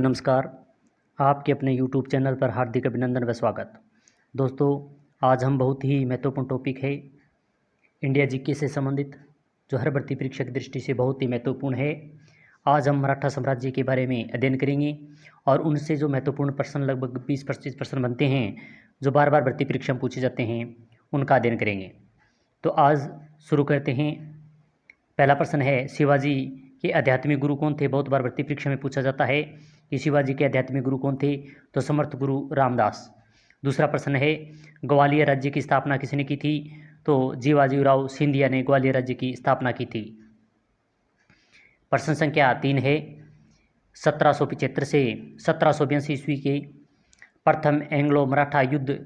नमस्कार। आपके अपने यूट्यूब चैनल पर हार्दिक अभिनंदन व स्वागत। दोस्तों, आज हम बहुत ही महत्वपूर्ण टॉपिक है इंडिया जीके से संबंधित, जो हर भर्ती परीक्षा की दृष्टि से बहुत ही महत्वपूर्ण है। आज हम मराठा साम्राज्य के बारे में अध्ययन करेंगे और उनसे जो महत्वपूर्ण प्रश्न लगभग 20-25 प्रश्न बनते हैं, जो बार बार भर्ती परीक्षा में पूछे जाते हैं, उनका अध्ययन करेंगे। तो आज शुरू करते हैं। पहला प्रश्न है, शिवाजी के आध्यात्मिक गुरु कौन थे? बहुत बार भर्ती परीक्षा में पूछा जाता है कि शिवाजी के आध्यात्मिक गुरु कौन थे, तो समर्थ गुरु रामदास। दूसरा प्रश्न है, ग्वालियर राज्य की स्थापना किसने की थी? तो जीवाजीराव सिंधिया ने ग्वालियर राज्य की स्थापना की थी। प्रश्न संख्या 3 है, 1775 से 1782 ईस्वी के प्रथम एंग्लो मराठा युद्ध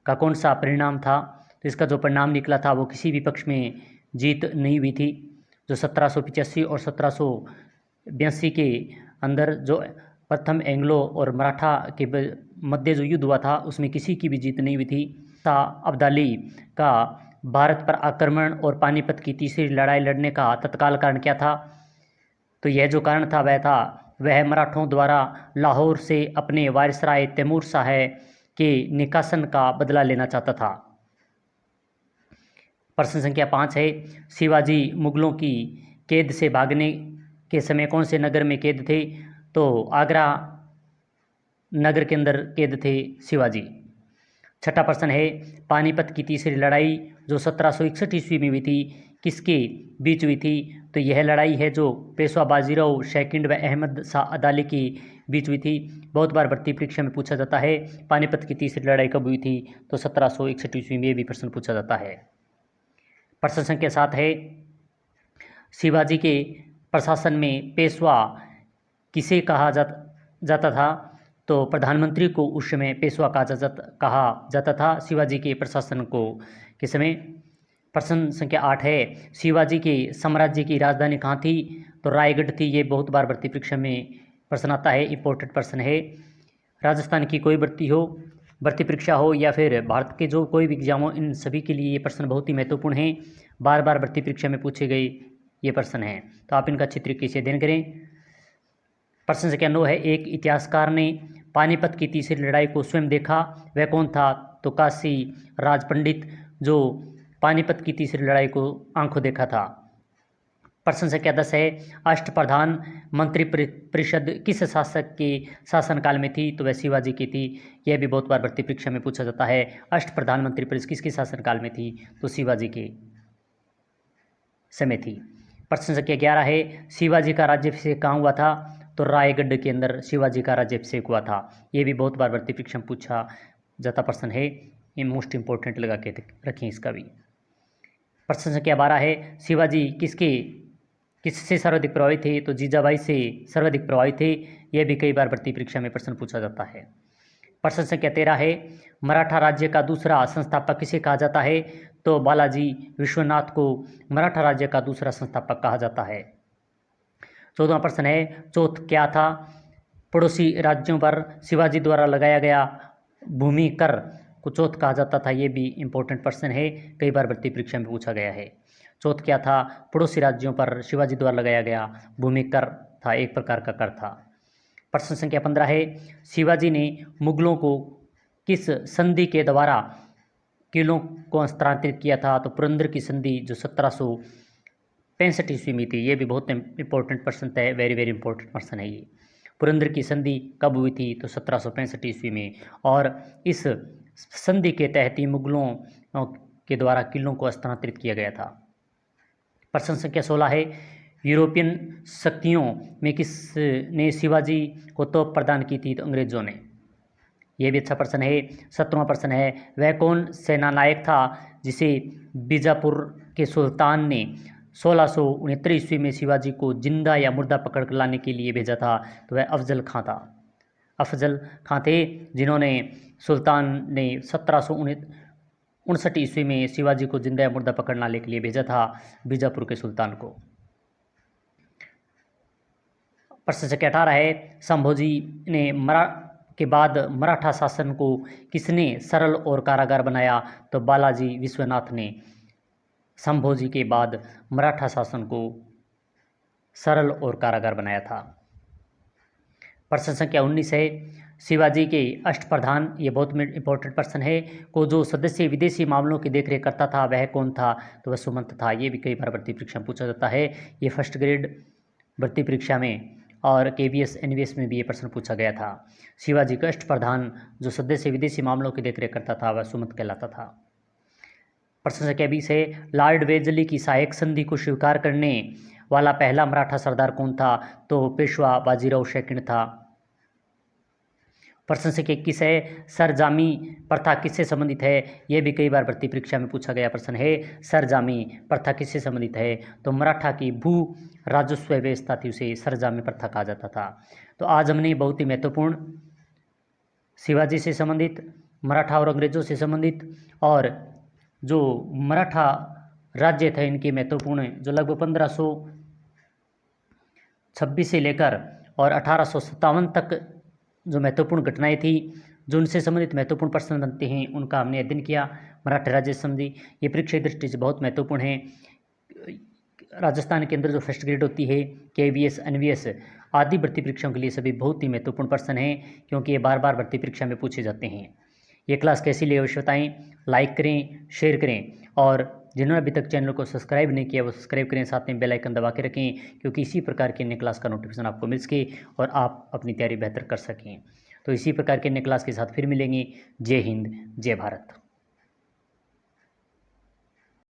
का कौन सा परिणाम था? तो इसका जो परिणाम निकला था वो किसी भी पक्ष में जीत नहीं हुई थी। जो 1785 और 1782 के अंदर जो प्रथम एंग्लो और मराठा के मध्य जो युद्ध हुआ था, उसमें किसी की भी जीत नहीं हुई थी। अब्दाली का भारत पर आक्रमण और पानीपत की तीसरी लड़ाई लड़ने का तत्काल कारण क्या था? तो यह जो कारण था वह मराठों द्वारा लाहौर से अपने वायसराय तैमूर शाह के निकासन का बदला लेना चाहता था। प्रश्न संख्या 5 है, शिवाजी मुगलों की कैद से भागने के समय कौन से नगर में कैद थे? तो आगरा नगर के अंदर कैद थे शिवाजी। छठा प्रश्न है, पानीपत की तीसरी लड़ाई जो 1761 ईस्वी में हुई थी, किसके बीच हुई थी? तो यह लड़ाई है जो पेशवा बाजीराव सेकंड व अहमद शाह अब्दाली के बीच हुई थी। बहुत बार भर्ती परीक्षा में पूछा जाता है, पानीपत की तीसरी लड़ाई कब हुई थी? तो 1761 ईस्वी में भी प्रश्न पूछा जाता है। प्रश्न संख्या 7 है, शिवाजी के प्रशासन में पेशवा किसे कहा जाता था? तो प्रधानमंत्री को उस समय पेशवा कहा जाता था शिवाजी के प्रशासन को के समय। प्रश्न संख्या 8 है, शिवाजी के साम्राज्य की राजधानी कहाँ थी? तो रायगढ़ थी। ये बहुत बार भर्ती परीक्षा में प्रश्न आता है, इंपॉर्टेंट प्रश्न है। राजस्थान की कोई भर्ती परीक्षा हो या फिर भारत के जो कोई भी एग्जाम हो, इन सभी के लिए ये प्रश्न बहुत ही महत्वपूर्ण हैं। बार बार भर्ती परीक्षा में पूछे गए ये प्रश्न हैं, तो आप इनका अच्छी तरीके से अध्ययन करें। प्रश्न संख्या 9 है, एक इतिहासकार ने पानीपत की तीसरी लड़ाई को स्वयं देखा, वह कौन था? तो काशी राज पंडित, जो पानीपत की तीसरी लड़ाई को आंखों देखा था। प्रश्न संख्या 10 है, अष्टप्रधान मंत्री परिषद किस शासक के शासनकाल में थी? तो वह शिवाजी की थी। यह भी बहुत बार भर्ती परीक्षा में पूछा जाता है, अष्टप्रधान मंत्री परिषद किसके शासनकाल में थी? तो शिवाजी के समय थी। प्रश्न संख्या 11 है, शिवाजी का राज्याभिषेक कहाँ हुआ था? तो रायगढ़ के अंदर शिवाजी का राज्याभिषेक हुआ था। ये भी बहुत बार भर्ती परीक्षा में पूछा जाता प्रश्न है, ये मोस्ट इंपॉर्टेंट लगा के रखें इसका भी। प्रश्न संख्या 12 है, शिवाजी किससे सर्वाधिक प्रभावित थे? तो जीजाबाई से सर्वाधिक प्रभावित थे। यह भी कई बार भर्ती परीक्षा में प्रश्न पूछा जाता है। प्रश्न संख्या 13 है, मराठा राज्य का दूसरा संस्थापक किसे कहा जाता है? तो बालाजी विश्वनाथ को मराठा राज्य का दूसरा संस्थापक कहा जाता है। 14वां प्रश्न है, चौथ क्या था? पड़ोसी राज्यों पर शिवाजी द्वारा लगाया गया भूमि कर को चौथ कहा जाता था। ये भी इंपॉर्टेंट प्रश्न है, कई बार भर्ती परीक्षा में पूछा गया है। चौथ क्या था? पड़ोसी राज्यों पर शिवाजी द्वारा लगाया गया भूमि कर था, एक प्रकार का कर था। प्रश्न संख्या 15 है, शिवाजी ने मुगलों को किस संधि के द्वारा किलों को हस्तांतरित किया था? तो पुरंदर की संधि जो 1765 ईस्वी में थी। ये भी बहुत इंपॉर्टेंट प्रश्न है, वेरी वेरी इंपॉर्टेंट प्रश्न है ये। पुरंदर की संधि कब हुई थी? तो 1765 ईस्वी में, और इस संधि के तहत ही मुगलों के द्वारा किलों को हस्तांतरित किया गया था। प्रश्न संख्या 16 है, यूरोपियन शक्तियों में किसने शिवाजी को तोप प्रदान की थी? तो अंग्रेजों ने। यह भी अच्छा प्रश्न है। 17वां प्रश्न है, वह कौन सेनानायक था जिसे बीजापुर के सुल्तान ने 1669 ईस्वी में शिवाजी को जिंदा या मुर्दा पकड़ कर लाने के लिए भेजा था? तो वह अफजल खां था। अफजल खां थे, जिन्होंने सुल्तान ने 1759 ईस्वी में शिवाजी को जिंदा या मुर्दा पकड़ लाने के लिए भेजा था बीजापुर के सुल्तान को। प्रश्न संख्या 18 है, संभोजी ने के बाद मराठा शासन को किसने सरल और कारागार बनाया? तो बालाजी विश्वनाथ ने संभोजी के बाद मराठा शासन को सरल और कारागार बनाया था। प्रश्न संख्या 19 है, शिवाजी के अष्टप्रधान, ये बहुत इंपॉर्टेंट प्रश्न है, को जो सदस्य विदेशी मामलों की देखरेख करता था वह कौन था? तो वह सुमंत था। ये भी कई बार भर्ती परीक्षा में पूछा जाता है। ये फर्स्ट ग्रेड भर्ती परीक्षा में और KVS NVS में भी ये प्रश्न पूछा गया था। शिवाजी का अष्टप्रधान जो सदस्य विदेशी मामलों की देखरेख करता था वह सुमंत कहलाता था। प्रश्न संख्या 20 है, लॉर्ड वेलेस्ली की सहायक संधि को स्वीकार करने वाला पहला मराठा सरदार कौन था? तो पेशवा बाजीराव सेकंड था। प्रश्न संख्या 21 है, सरजामी प्रथा किससे संबंधित है? यह भी कई बार भर्ती परीक्षा में पूछा गया प्रश्न है। सरजामी प्रथा किससे संबंधित है? तो मराठा की भू राजस्व व्यवस्था थी, उसे सरजामी प्रथा कहा जाता था। तो आज हमने बहुत ही महत्वपूर्ण शिवाजी से संबंधित, मराठा और अंग्रेजों से संबंधित और जो मराठा राज्य थे इनके महत्वपूर्ण जो लगभग 1526 से लेकर और 1857 तक जो महत्वपूर्ण घटनाएं थी, जो उनसे संबंधित महत्वपूर्ण प्रश्न बनते हैं, उनका हमने अध्ययन किया। मराठा राज्य संधि ये परीक्षा की दृष्टि से बहुत महत्वपूर्ण है। राजस्थान के अंदर जो फर्स्ट ग्रेड होती है, KVS NVS आदि भर्ती परीक्षाओं के लिए सभी बहुत ही महत्वपूर्ण प्रश्न हैं, क्योंकि ये बार बार भर्ती परीक्षा में पूछे जाते हैं। ये क्लास कैसी लगी अवश्य बताएं, लाइक करें, शेयर करें और जिन्होंने अभी तक चैनल को सब्सक्राइब नहीं किया वो सब्सक्राइब करें, साथ में बेल आइकन दबा के रखें, क्योंकि इसी प्रकार के अन्य क्लास का नोटिफिकेशन आपको मिल सके और आप अपनी तैयारी बेहतर कर सकें। तो इसी प्रकार के अन्य क्लास के साथ फिर मिलेंगे। जय हिंद, जय भारत।